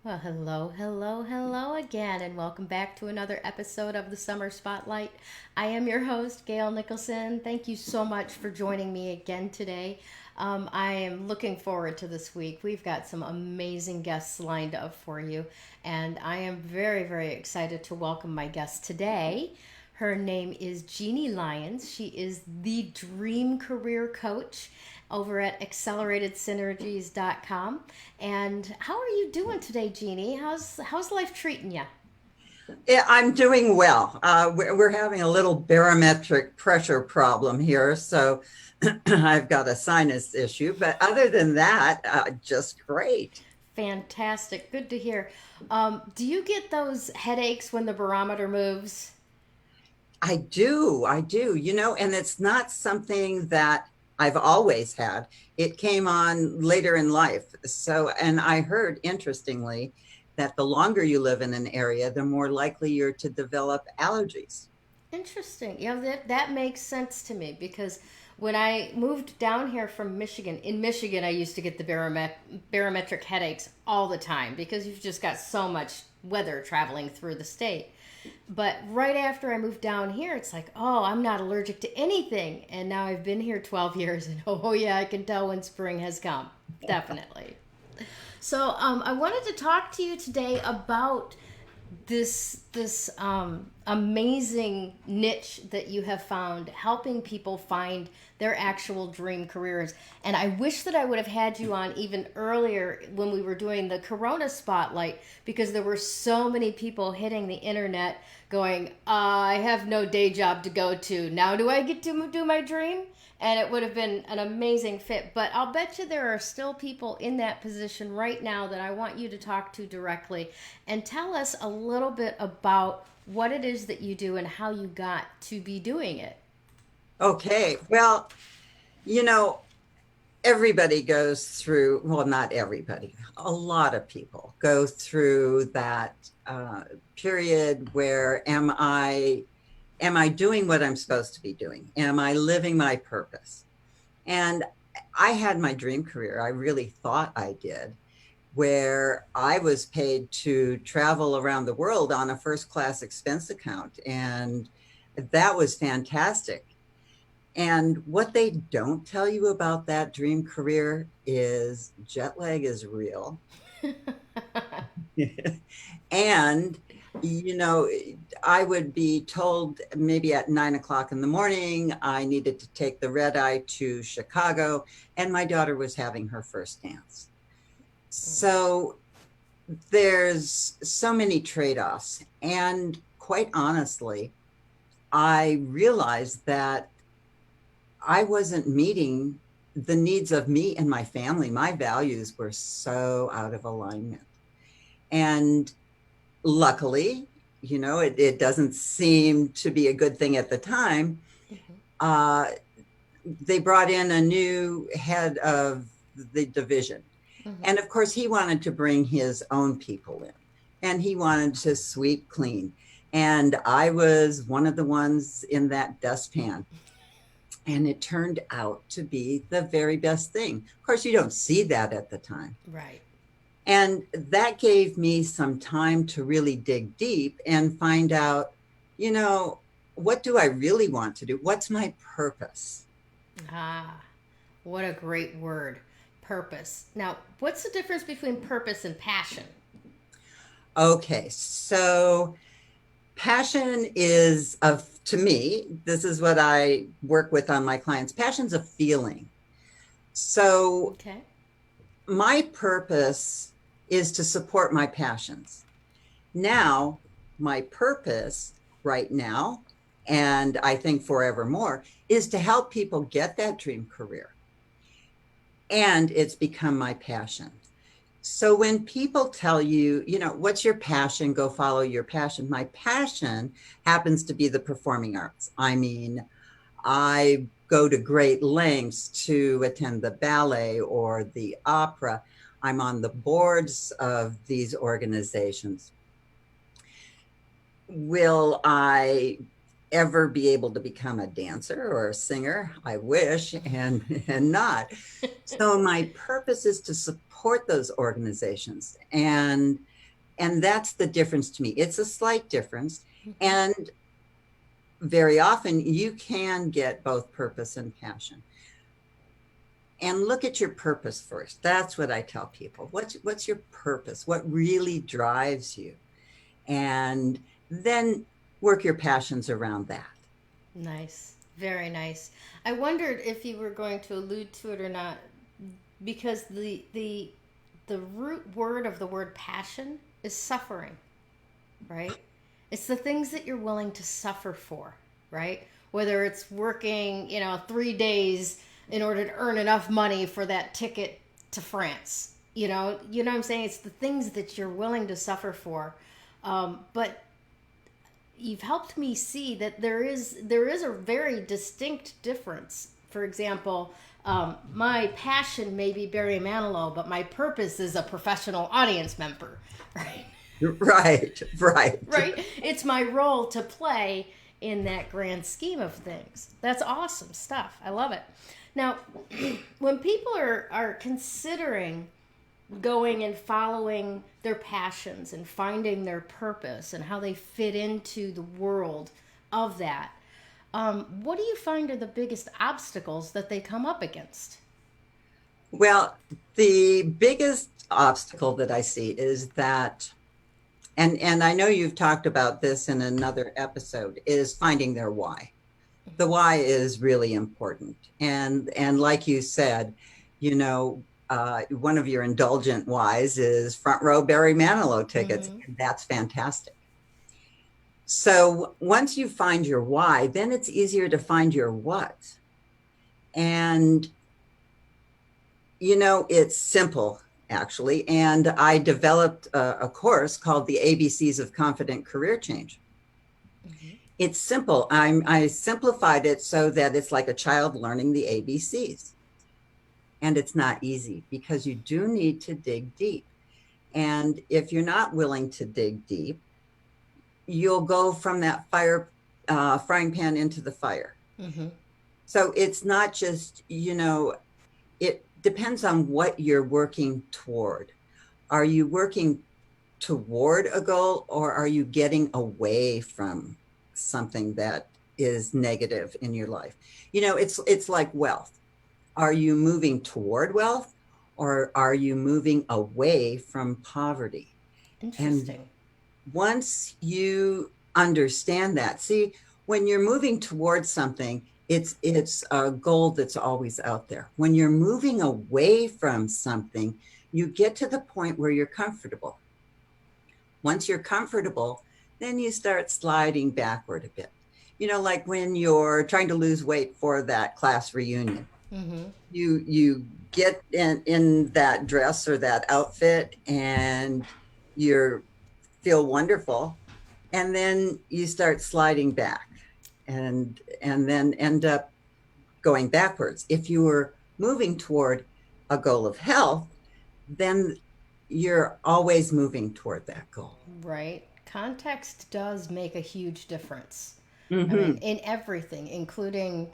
Well, hello, hello, hello again, and welcome back to another episode of the Summer Spotlight. I am your host, Gayle Nicholson. Thank you so much for joining me again today. I am looking forward to this week. We've got some amazing guests lined up for you, and I am very, very excited to welcome my guest today. Her name is Jeanne Lyons. She is the dream career coach over at acceleratedsynergies.com. And how are you doing today, Jeannie? How's life treating you? Yeah, I'm doing well. We're having a little barometric pressure problem here, so I've got a sinus issue. But other than that, just great. Fantastic. Good to hear. Do you get those headaches when the barometer moves? I do. And it's not something that I've always had. It came on later in life. So, and I heard, interestingly, that the longer you live in an area, the more likely you're to develop allergies. Interesting. Yeah, that makes sense to me because when I moved down here from Michigan, in Michigan, I used to get the barometric headaches all the time because you've just got so much weather traveling through the state. But right after I moved down here, it's like, oh, I'm not allergic to anything. And now I've been here 12 years, and oh, yeah, I can tell when spring has come. Definitely. So I wanted to talk to you today about this amazing niche that you have found, helping people find their actual dream careers. And I wish that I would have had you on even earlier when we were doing the Corona Spotlight, because there were so many people hitting the internet going, I have no day job to go to. Now do I get to do my dream? And it would have been an amazing fit. But I'll bet you there are still people in that position right now that I want you to talk to directly and tell us a little bit about what it is that you do and how you got to be doing it. Okay. Well, you know, everybody goes through, well, not everybody, a lot of people go through that period where am I doing what I'm supposed to be doing? Am I living my purpose? And I had my dream career. I really thought I did, where I was paid to travel around the world on a first class expense account. And that was fantastic. And what they don't tell you about that dream career is jet lag is real. And, you know, I would be told maybe at 9 o'clock in the morning, I needed to take the red eye to Chicago, and my daughter was having her first dance. So there's so many trade offs. And quite honestly, I realized that I wasn't meeting the needs of me and my family. My values were so out of alignment. And luckily, it doesn't seem to be a good thing at the time. Mhm. Uh, they brought in a new head of the division. Mhm. And of course, he wanted to bring his own people in and he wanted to sweep clean. And I was one of the ones in that dustpan. And it turned out to be the very best thing. Of course, you don't see that at the time. Right. And that gave me some time to really dig deep and find out, you know, what do I really want to do? What's my purpose? Ah, what a great word. Purpose. Now, what's the difference between purpose and passion? Okay, so passion is of to me, this is what I work with on my clients. Passion's a feeling. So Okay. my purpose is to support my passions. Now, my purpose right now, and I think forevermore, is to help people get that dream career. And it's become my passion. So when people tell you, what's your passion? Go follow your passion. My passion happens to be the performing arts. I mean, I go to great lengths to attend the ballet or the opera. I'm on the boards of these organizations. Will I ever be able to become a dancer or a singer? I wish, and not. So my purpose is to support those organizations. And And that's the difference to me. It's a slight difference. And very often you can get both purpose and passion. And look at your purpose first. That's what I tell people. What's your purpose? What really drives you? And then work your passions around that. Nice. Very nice. I wondered if you were going to allude to it or not, because the root word of the word passion is suffering, right? It's the things that you're willing to suffer for, right? Whether it's working, 3 days in order to earn enough money for that ticket to France. You know what I'm saying? It's the things that you're willing to suffer for. But you've helped me see that there is a very distinct difference. For example, my passion may be Barry Manilow, but my purpose is a professional audience member, right? Right. Right? It's my role to play in that grand scheme of things. That's awesome stuff. I love it. Now, when people are considering going and following their passions and finding their purpose and how they fit into the world of that, what do you find are the biggest obstacles that they come up against? Well, the biggest obstacle that I see is that, and I know you've talked about this in another episode, is finding their why. The why is really important. And like you said, one of your indulgent whys is front row Barry Manilow tickets. Mm-hmm. And that's fantastic. So once you find your why, then it's easier to find your what. And, it's simple, actually. And I developed a course called the ABCs of Confident Career Change. Mm-hmm. It's simple. I simplified it so that it's like a child learning the ABCs. And it's not easy because you do need to dig deep. And if you're not willing to dig deep, you'll go from that frying pan into the fire. Mm-hmm. So it's not just, it depends on what you're working toward. Are you working toward a goal, or are you getting away from something that is negative in your life? It's like wealth. Are you moving toward wealth, or are you moving away from poverty? Interesting. And once you understand that, see, when you're moving towards something, it's a goal that's always out there. When you're moving away from something, you get to the point where you're comfortable. Once you're comfortable, then you start sliding backward a bit. Like when you're trying to lose weight for that class reunion. Mm-hmm. You get in that dress or that outfit and you feel wonderful, and then you start sliding back and then end up going backwards. If you were moving toward a goal of health, then you're always moving toward that goal. Right. Context does make a huge difference. Mm-hmm. I mean, in everything, including,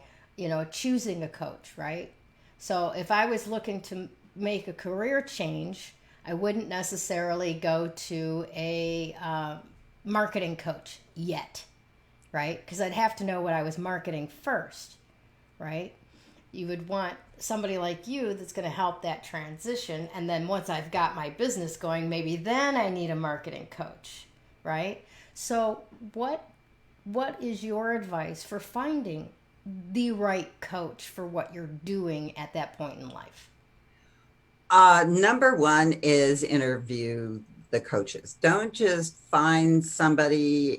choosing a coach, right? So if I was looking to make a career change, I wouldn't necessarily go to a marketing coach yet, right? Because I'd have to know what I was marketing first, right? You would want somebody like you that's going to help that transition. And then once I've got my business going, maybe then I need a marketing coach, right? So what is your advice for finding the right coach for what you're doing at that point in life? Number one is interview the coaches. Don't just find somebody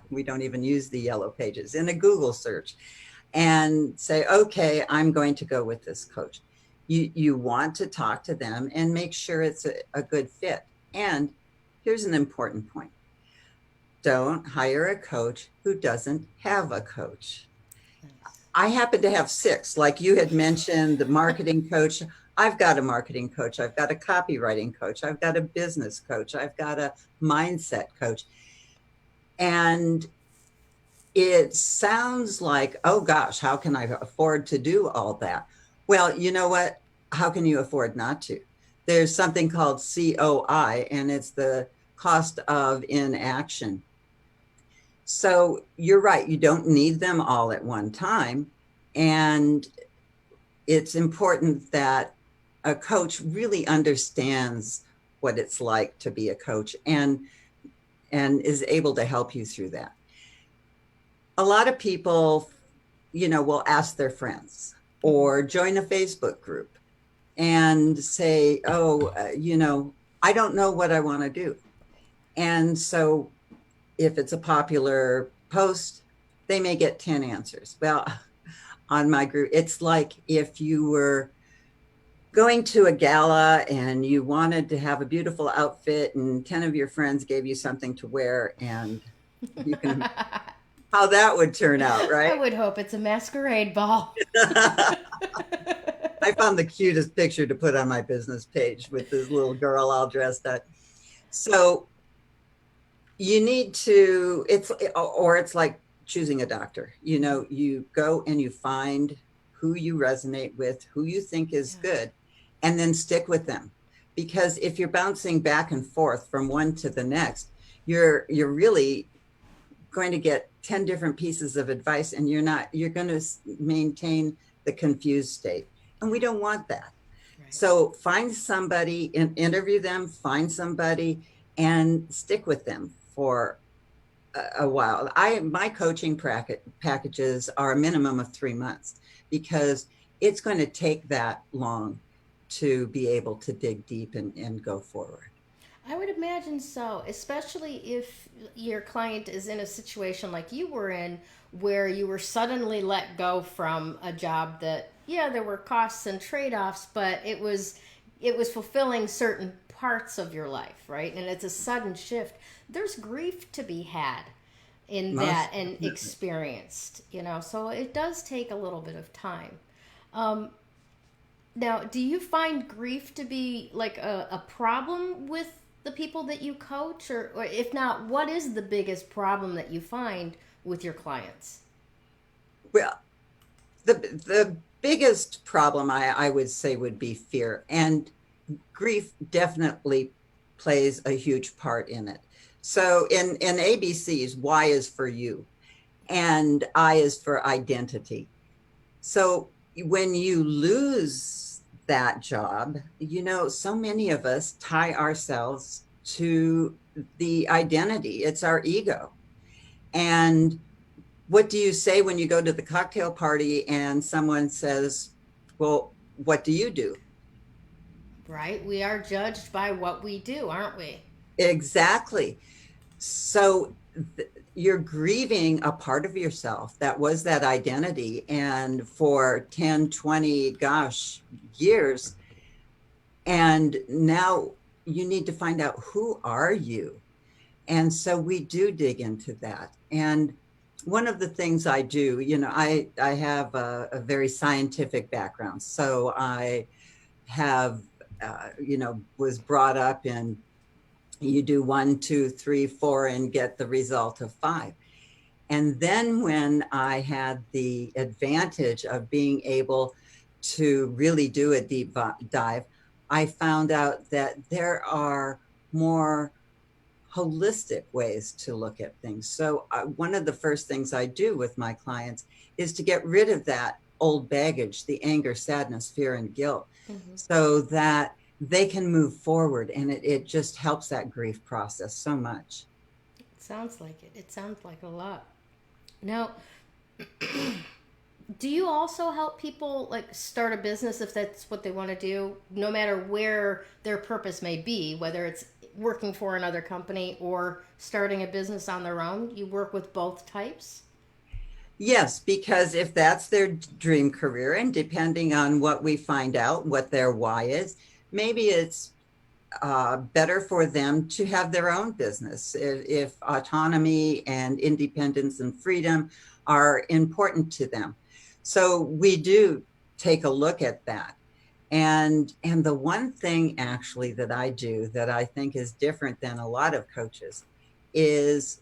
we don't even use the yellow pages, in a Google search and say, okay, I'm going to go with this coach. You want to talk to them and make sure it's a good fit. And here's an important point. Don't hire a coach who doesn't have a coach. I happen to have 6, like you had mentioned, the marketing coach. I've got a marketing coach. I've got a copywriting coach. I've got a business coach. I've got a mindset coach. And it sounds like, oh gosh, how can I afford to do all that? Well, you know what? How can you afford not to? There's something called COI, and it's the cost of inaction. So you're right, you don't need them all at one time. And it's important that a coach really understands what it's like to be a coach and is able to help you through that. A lot of people, will ask their friends or join a Facebook group and say, oh, I don't know what I want to do. And so if it's a popular post, they may get 10 answers. Well, on my group, it's like if you were going to a gala and you wanted to have a beautiful outfit and 10 of your friends gave you something to wear, and you can how that would turn out, I right? would hope it's a masquerade ball. I found the cutest picture to put on my business page with this little girl all dressed up. So you need to, it's like choosing a doctor. You go and you find who you resonate with, who you think is Yeah. good, and then stick with them. Because if you're bouncing back and forth from one to the next, you're really going to get 10 different pieces of advice, and you're going to maintain the confused state. And we don't want that. Right. So find somebody, interview them, find somebody, and stick with them for a while. My coaching packages are a minimum of 3 months, because it's going to take that long to be able to dig deep and go forward. I would imagine so, especially if your client is in a situation like you were in, where you were suddenly let go from a job that, yeah, there were costs and trade-offs, but it was fulfilling certain parts of your life, right? And it's a sudden shift. There's grief to be had in Most that and experienced, so it does take a little bit of time. Um, Now, do you find grief to be like a problem with the people that you coach? Or if not, what is the biggest problem that you find with your clients? well, the biggest problem I would say would be fear, and grief definitely plays a huge part in it. So in ABCs, Y is for you and I is for identity. So when you lose that job, so many of us tie ourselves to the identity. It's our ego. And what do you say when you go to the cocktail party and someone says, well, what do you do? Right? We are judged by what we do, aren't we? Exactly. So you're grieving a part of yourself that was that identity. And for 10, 20, gosh, years. And now you need to find out, who are you? And so we do dig into that. And one of the things I do, I have a very scientific background. So I have, was brought up in, you do 1, 2, 3, 4, and get the result of 5. And then when I had the advantage of being able to really do a deep dive, I found out that there are more holistic ways to look at things. So one of the first things I do with my clients is to get rid of that old baggage, the anger, sadness, fear, and guilt, Mm-hmm. so that they can move forward. And it just helps that grief process so much. It sounds like it. It sounds like a lot. Now, do you also help people like start a business if that's what they want to do, no matter where their purpose may be, whether it's working for another company or starting a business on their own? You work with both types? Yes, because if that's their dream career, and depending on what we find out, what their why is, maybe it's better for them to have their own business if autonomy and independence and freedom are important to them. So we do take a look at that. And the one thing actually that I do that I think is different than a lot of coaches is,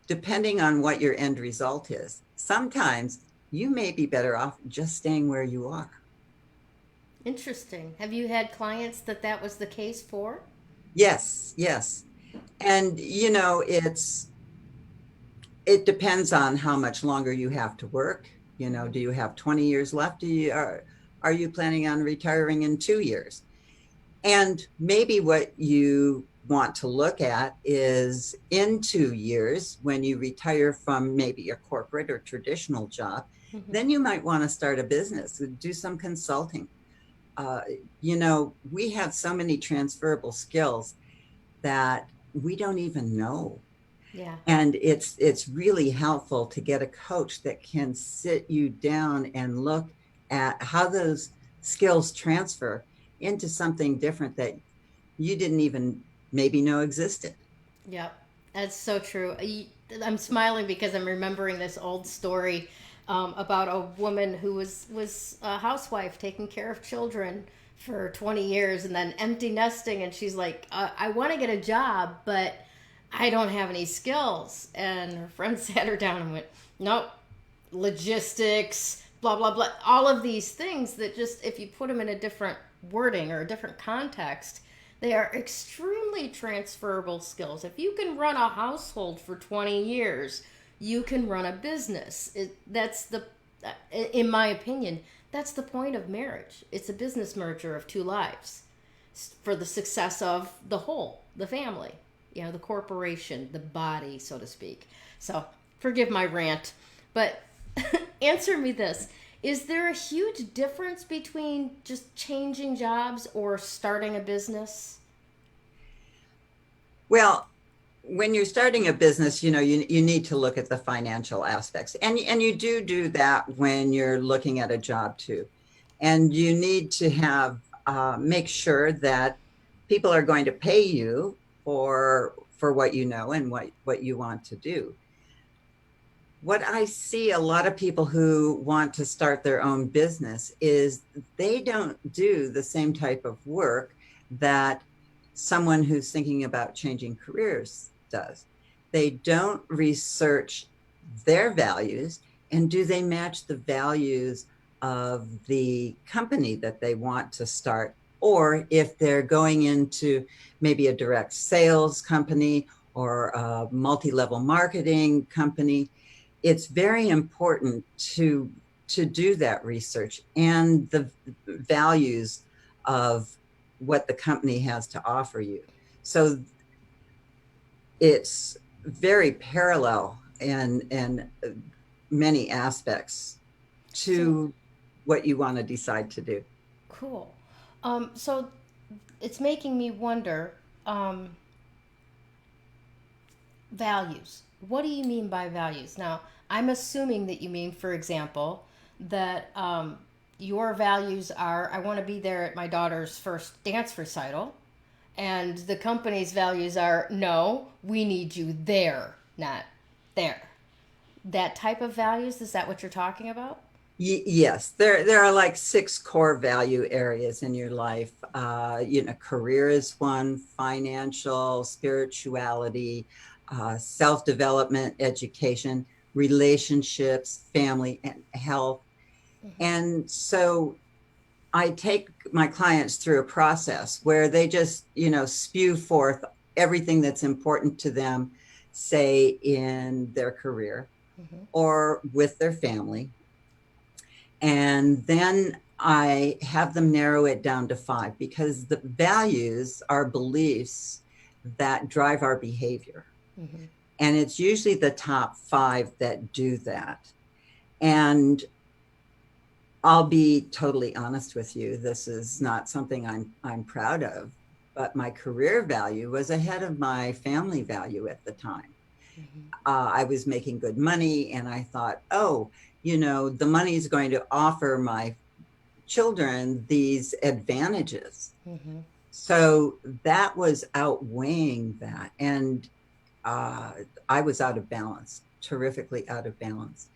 depending on what your end result is, sometimes you may be better off just staying where you are. Interesting. Have you had clients that was the case for? Yes, yes. And, it depends on how much longer you have to work. Do you have 20 years left? Are you planning on retiring in 2 years? And maybe what you want to look at is in 2 years, when you retire from maybe a corporate or traditional job, Mm-hmm. then you might want to start a business, do some consulting. Uh, we have so many transferable skills that we don't even know. Yeah. And it's really helpful to get a coach that can sit you down and look at how those skills transfer into something different that you didn't even maybe know existed. Yep, that's so true. I'm smiling because I'm remembering this old story about a woman who was a housewife taking care of children for 20 years and then empty nesting, and she's like, I want to get a job, but I don't have any skills. And her friend sat her down and went, nope, logistics, blah blah blah, all of these things that just, if you put them in a different wording or a different context, they are extremely transferable skills. If you can run a household for 20 years, you can run a business. That's the, in my opinion, that's the point of marriage. It's a business merger of two lives for the success of the whole, the family, the corporation, the body, so to speak. So forgive my rant, but answer me this. Is there a huge difference between just changing jobs or starting a business? Well, when you're starting a business, you need to look at the financial aspects. And you do that when you're looking at a job too. And you need to make sure that people are going to pay you for what you know and what you want to do. What I see a lot of people who want to start their own business is they don't do the same type of work that someone who's thinking about changing careers does. They don't research their values, and do they match the values of the company that they want to start? Or if they're going into maybe a direct sales company or a multi-level marketing company, it's very important to do that research and the values of what the company has to offer you. So it's very parallel in many aspects So to what you want to decide to do. cool. So it's making me wonder, values. What do you mean by values? Now, I'm assuming that you mean, for example, that your values are, I want to be there at my daughter's first dance recital, and the company's values are, no, we need you there, not there. That type of values, is that what you're talking about? Yes, there are like 6 core value areas in your life. Career is one, financial, spirituality, self-development, education, relationships, family, and health. Mm-hmm. And so I take my clients through a process where they just, spew forth everything that's important to them, say in their career Mm-hmm. or with their family. And then I have them narrow it down to 5, because the values are beliefs that drive our behavior. Mm-hmm. And it's usually the top 5 that do that. And I'll be totally honest with you. This is not something I'm proud of, but my career value was ahead of my family value at the time. Mm-hmm. I was making good money, and I thought, oh, the money is going to offer my children these advantages. Mm-hmm. So that was outweighing that. And uh, I was out of balance, terrifically out of balance.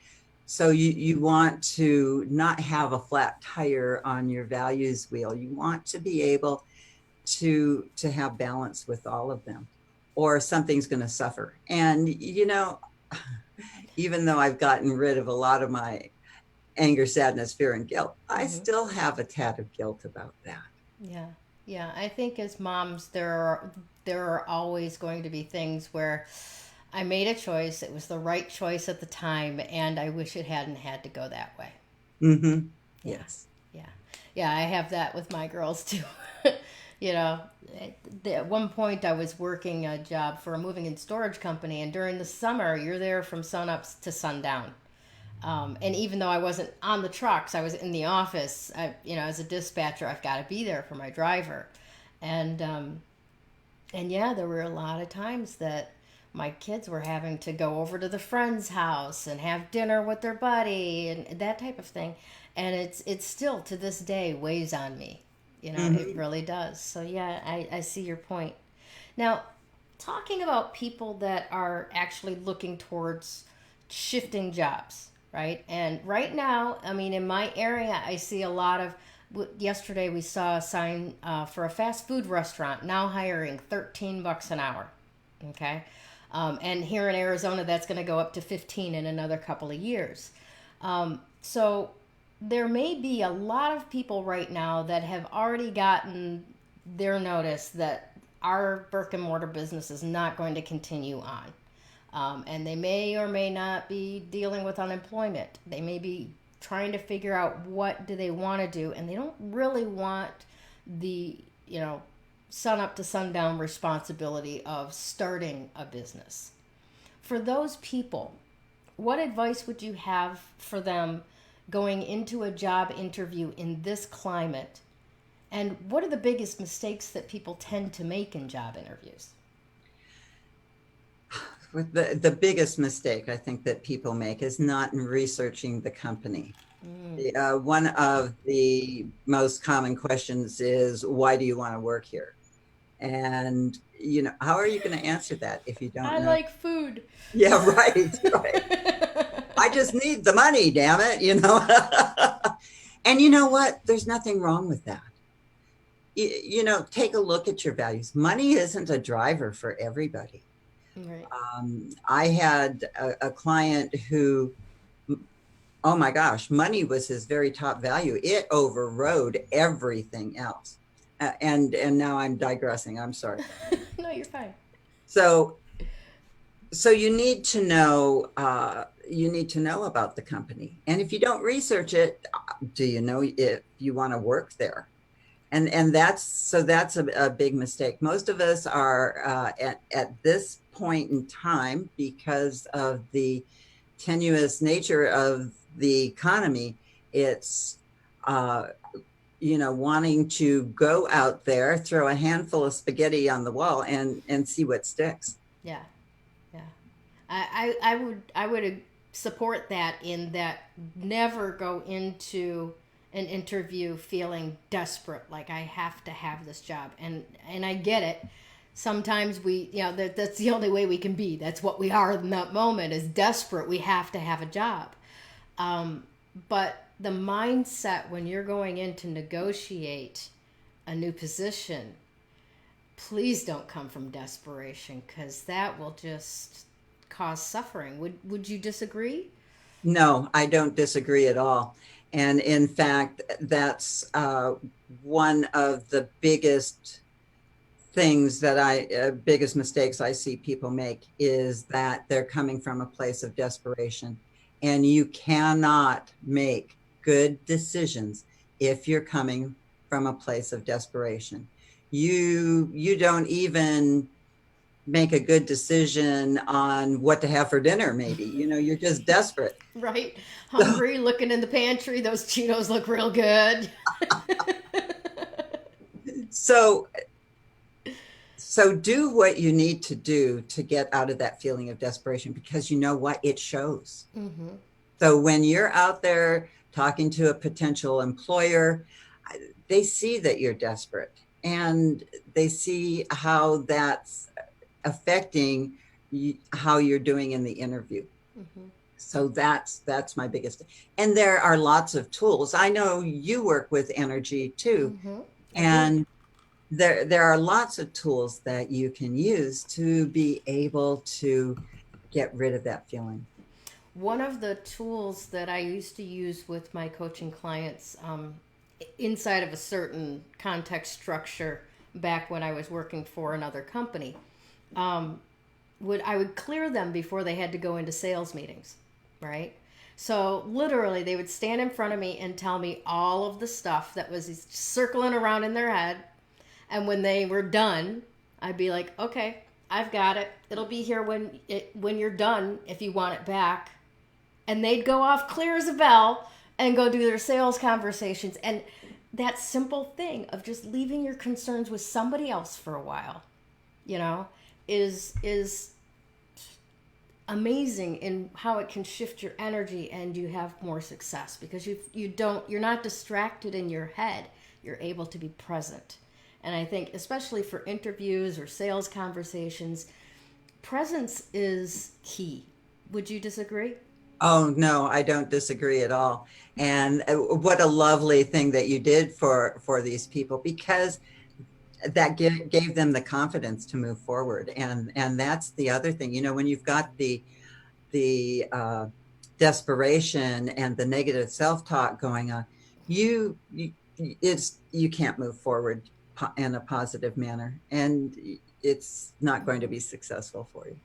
So you want to not have a flat tire on your values wheel. You want to be able to have balance with all of them, or something's going to suffer. And even though I've gotten rid of a lot of my anger, sadness, fear, and guilt, I Mm-hmm. still have a tad of guilt about that. Yeah. Yeah, I think as moms, there are always going to be things where I made a choice. It was the right choice at the time, and I wish it hadn't had to go that way. Mm-hmm. Yeah, Yes. yeah, yeah. I have that with my girls too. you know, at one point I was working a job for a moving and storage company, and during the summer, you're there from sunup to sundown. And even though I wasn't on the trucks, I was in the office. As a dispatcher, I've got to be there for my driver, and yeah, there were a lot of times that my kids were having to go over to the friend's house and have dinner with their buddy and that type of thing, and it's still to this day weighs on me. It Mm-hmm. really does. So yeah, I see your point. Now, talking about people that are actually looking towards shifting jobs, right? And right now, I mean, in my area, I see a lot of. Yesterday, we saw a sign for a fast food restaurant now hiring $13 an hour. Okay, and here in Arizona, that's going to go up to 15 in another couple of years. So there may be a lot of people right now that have already gotten their notice that our brick and mortar business is not going to continue on. And they may or may not be dealing with unemployment. They may be trying to figure out what do they want to do, and they don't really want the sun up to sundown responsibility of starting a business. For those people, what advice would you have for them going into a job interview in this climate? And what are the biggest mistakes that people tend to make in job interviews? With the biggest mistake I think that people make is not in researching the company. One of the most common questions is, why do you want to work here? And, how are you going to answer that if you don't I know? like food. Yeah, right, right. I just need the money, damn it. And you know what? There's nothing wrong with that. Take a look at your values. Money isn't a driver for everybody. Right. I had a client who, oh my gosh, money was his very top value. It overrode everything else. And now I'm digressing. I'm sorry. No, you're fine. So so you need to know about the company. And if you don't research it, do you know if you want to work there? And that's a big mistake. Most of us are at this point in time, because of the tenuous nature of the economy, it's wanting to go out there, throw a handful of spaghetti on the wall, and see what sticks. Yeah. Yeah. I would support that, in that never go into an interview feeling desperate, like I have to have this job. And I get it. Sometimes that's the only way we can be. That's what we are in that moment, is desperate. We have to have a job. But the mindset when you're going in to negotiate a new position, please don't come from desperation, because that will just cause suffering. Would you disagree? No, I don't disagree at all. And in fact, that's one of the biggest mistakes I see people make, is that they're coming from a place of desperation. And you cannot make good decisions if you're coming from a place of desperation. You don't even make a good decision on what to have for dinner, maybe. You're just desperate. Right? Hungry, looking in the pantry, those Cheetos look real good. So so do what you need to do to get out of that feeling of desperation, because you know what? It shows. Mm-hmm. So when you're out there talking to a potential employer, they see that you're desperate, and they see how that's affecting how you're doing in the interview. Mm-hmm. So that's my biggest. And there are lots of tools. I know you work with energy too, Mm-hmm. I do. and there are lots of tools that you can use to be able to get rid of that feeling. One of the tools that I used to use with my coaching clients, inside of a certain context structure back when I was working for another company. I would clear them before they had to go into sales meetings, right? So literally, they would stand in front of me and tell me all of the stuff that was circling around in their head. And when they were done, I'd be like, "Okay, I've got it. It'll be here when you're done if you want it back." And they'd go off clear as a bell and go do their sales conversations. And that simple thing of just leaving your concerns with somebody else for a while, you know, is amazing in how it can shift your energy and you have more success because you're not distracted in your head. You're able to be present. And I think especially for interviews or sales conversations, presence is key. Would you disagree? Oh, no, I don't disagree at all. And what a lovely thing that you did for these people, because that gave them the confidence to move forward. And that's the other thing, you know, when you've got the desperation and the negative self-talk going on, you can't move forward in a positive manner, and it's not going to be successful for you.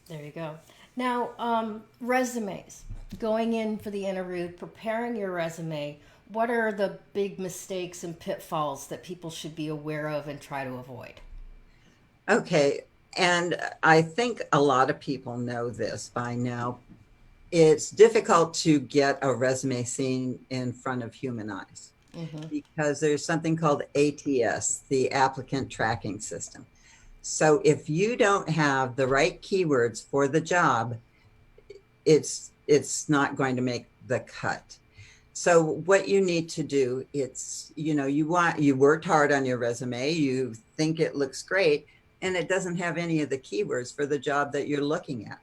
There you go. Now, resumes, going in for the interview, preparing your resume, what are the big mistakes and pitfalls that people should be aware of and try to avoid? Okay. And I think a lot of people know this by now. It's difficult to get a resume seen in front of human eyes because there's something called ATS, the applicant tracking system. So if you don't have the right keywords for the job, it's not going to make the cut. So what you need to do, it's, you know, you worked hard on your resume, you think it looks great, and it doesn't have any of the keywords for the job that you're looking at.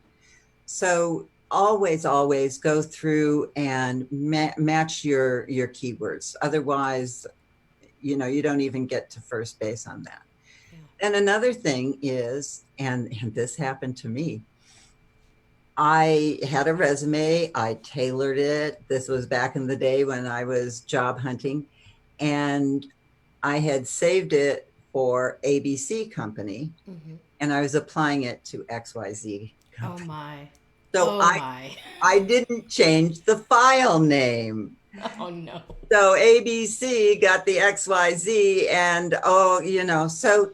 So always go through and match your keywords. Otherwise, you know, you don't even get to first base on that. Yeah. And another thing is, and this happened to me, I had a resume, I tailored it. This was back in the day when I was job hunting, and I had saved it for ABC company, and I was applying it to XYZ company. Oh my. So I didn't change the file name. Oh no. So ABC got the XYZ, and so,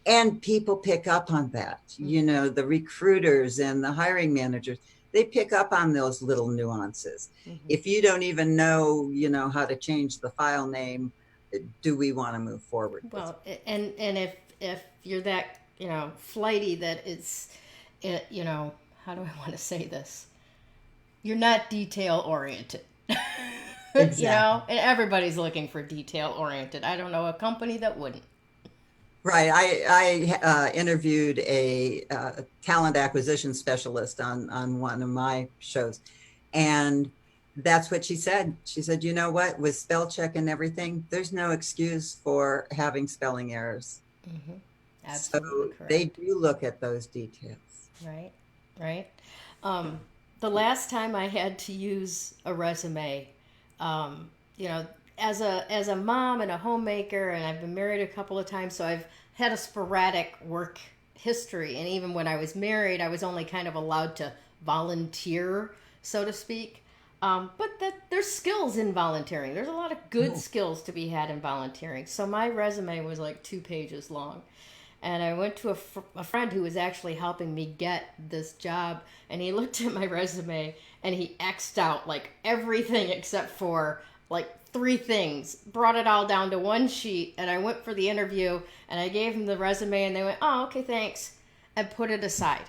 and people pick up on that, the recruiters and the hiring managers, they pick up on those little nuances. If you don't even know, how to change the file name, do we want to move forward? Well, and if you're that, flighty that it's, how do I want to say this? You're not detail oriented. Exactly. And everybody's looking for detail oriented. I don't know a company that wouldn't. Right. I interviewed a talent acquisition specialist on one of my shows, and that's what she said. She said, you know what, with spell check and everything, there's no excuse for having spelling errors. Absolutely so correct. They do look at those details. Right. The last time I had to use a resume, as a mom and a homemaker, and I've been married a couple of times, so I've had a sporadic work history. And even when I was married, I was only kind of allowed to volunteer, so to speak. But there's skills in volunteering. There's a lot of good skills to be had in volunteering. So my resume was like 2 pages long. And I went to a friend who was actually helping me get this job, and he looked at my resume and he X'd out like everything except for like 3 things, brought it all down to one sheet, and I went for the interview and I gave him the resume and they went, oh, okay, thanks, and put it aside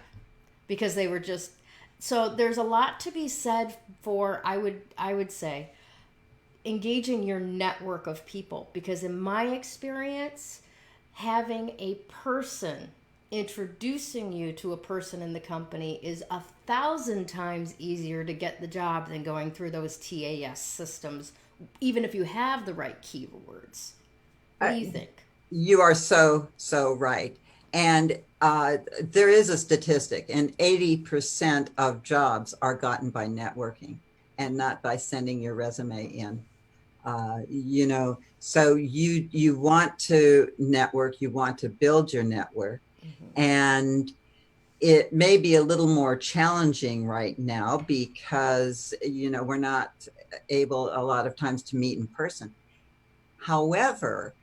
because they were just, so there's a lot to be said for, I would say, engaging your network of people, because in my experience, having a person introducing you to a person in the company is 1,000 times easier to get the job than going through those TAS systems, even if you have the right keywords. What do you think? You are so right. And there is a statistic, and 80% of jobs are gotten by networking and not by sending your resume in. You know, so you want to network, you want to build your network, and it may be a little more challenging right now because, you know, we're not able a lot of times to meet in person. However,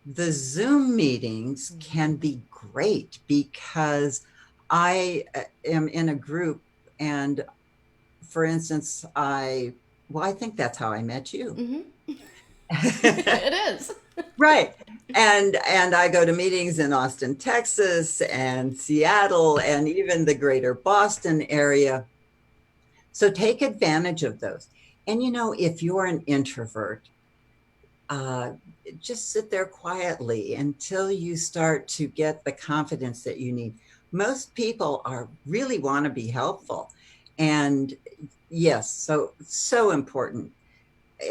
the Zoom meetings can be great because I am in a group, and for instance, I think that's how I met you. It is. Right. And I go to meetings in Austin, Texas, and Seattle, and even the greater Boston area. So take advantage of those. And you know, if you're an introvert, uh, just sit there quietly until you start to get the confidence that you need. Most people are really want to be helpful. And yes, so important.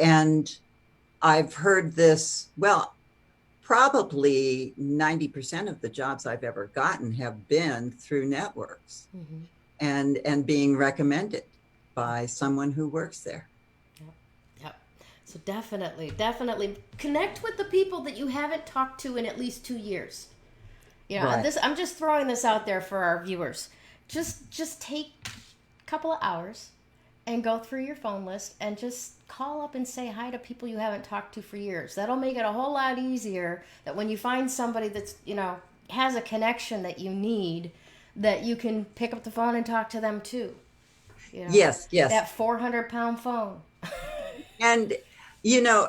And I've heard this, well, probably 90% of the jobs I've ever gotten have been through networks and being recommended by someone who works there. Yep. Yep. So definitely connect with the people that you haven't talked to in at least 2 years. You know, Right. I'm just throwing this out there for our viewers. Just take a couple of hours and go through your phone list and just call up and say hi to people you haven't talked to for years. That'll make it a whole lot easier that when you find somebody that's, you know, has a connection that you need, that you can pick up the phone and talk to them too. You know, Yes, yes. that 400-pound phone. And you know,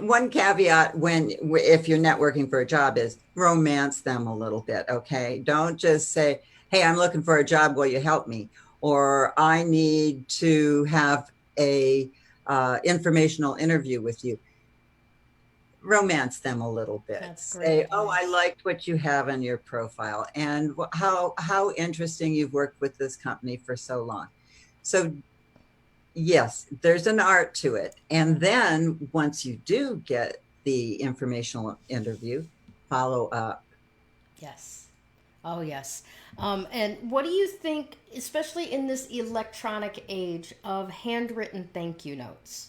one caveat when if you're networking for a job is romance them a little bit. Okay, don't just say, "Hey, I'm looking for a job. Will you help me?" Or "I need to have a informational interview with you." Romance them a little bit. That's great Say, "Oh, I advice. liked what you have on your profile, and how interesting you've worked with this company for so long." So yes, there's an art to it. And then once you do get the informational interview, follow up. Yes. Oh, yes. And what do you think, especially in this electronic age, of handwritten thank you notes?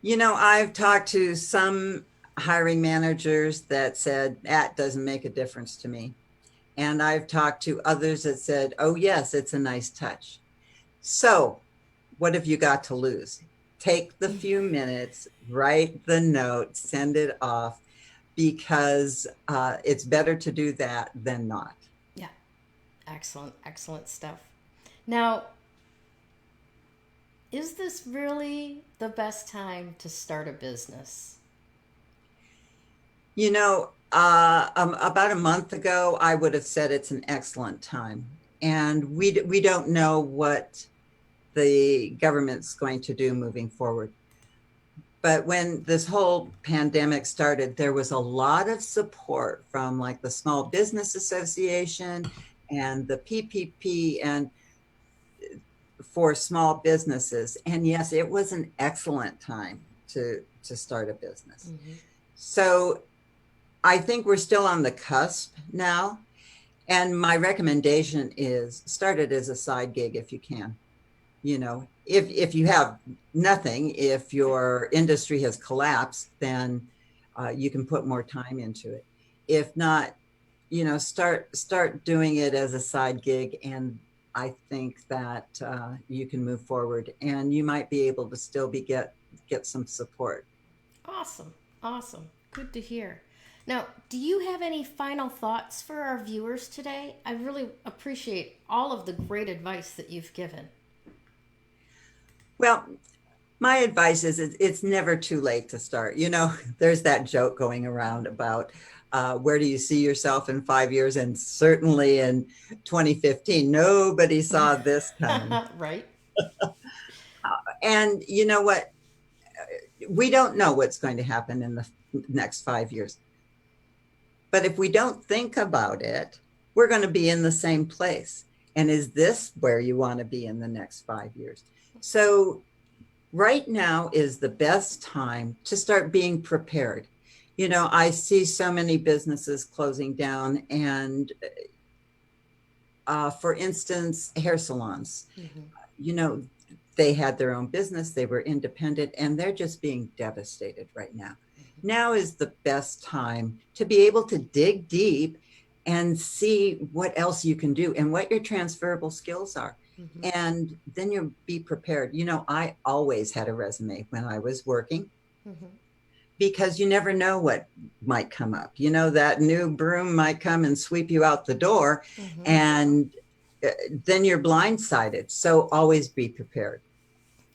You know, I've talked to some hiring managers that said that doesn't make a difference to me. And I've talked to others that said, oh, yes, it's a nice touch. So, what have you got to lose? Take the few minutes, write the note, send it off, because it's better to do that than not. Yeah. Excellent, excellent stuff. Now, is this really the best time to start a business? You know, about a month ago, I would have said it's an excellent time. And we don't know what the government's going to do moving forward. But when this whole pandemic started, there was a lot of support from like the Small Business Association and the PPP and for small businesses. And yes, it was an excellent time to start a business. So I think we're still on the cusp now. And my recommendation is start it as a side gig if you can. You know, if you have nothing, if your industry has collapsed, then you can put more time into it. If not, you know, start doing it as a side gig, and I think that you can move forward, and you might be able to still get some support. Awesome, awesome. Good to hear. Now, do you have any final thoughts for our viewers today? I really appreciate all of the great advice that you've given. Well, my advice is it's never too late to start. You know, there's that joke going around about where do you see yourself in 5 years? And certainly in 2015, nobody saw this coming. Right? And you know what? We don't know what's going to happen in the next 5 years. But if we don't think about it, we're going to be in the same place. And is this where you want to be in the next 5 years? So right now is the best time to start being prepared. You know, I see so many businesses closing down, and for instance, hair salons. You know, they had their own business, they were independent, and they're just being devastated right now. Now is the best time to be able to dig deep and see what else you can do and what your transferable skills are. Mm-hmm. And then you'll be prepared. You know, I always had a resume when I was working. Mm-hmm. Because you never know what might come up. You know, that new broom might come and sweep you out the door, mm-hmm. and then you're blindsided. So always be prepared.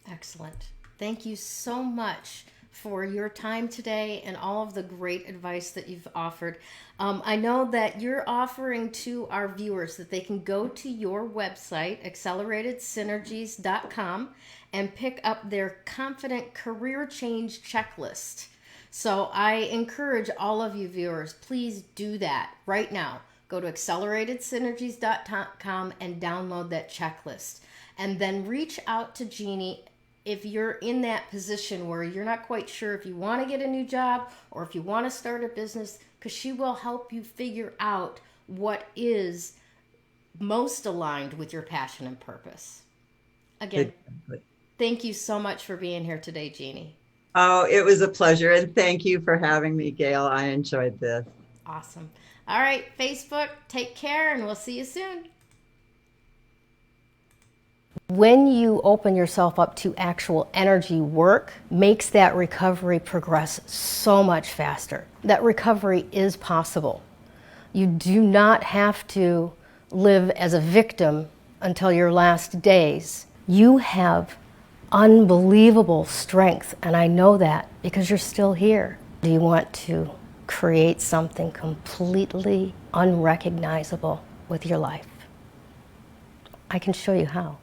Excellent. Thank you so much for your time today and all of the great advice that you've offered. I know that you're offering to our viewers that they can go to your website, acceleratedsynergies.com, and pick up their Confident Career Change Checklist. So I encourage all of you viewers, please do that right now. Go to acceleratedsynergies.com and download that checklist. And then reach out to Jeanne if you're in that position where you're not quite sure if you want to get a new job or if you want to start a business, because she will help you figure out what is most aligned with your passion and purpose. Again, thank you so much for being here today, Jeanne. Oh, it was a pleasure. And thank you for having me, Gayle. I enjoyed this. Awesome. All right, Facebook, take care, and we'll see you soon. When you open yourself up to actual energy work, makes that recovery progress so much faster. That recovery is possible. You do not have to live as a victim until your last days. You have unbelievable strength, and I know that because you're still here. Do you want to create something completely unrecognizable with your life? I can show you how.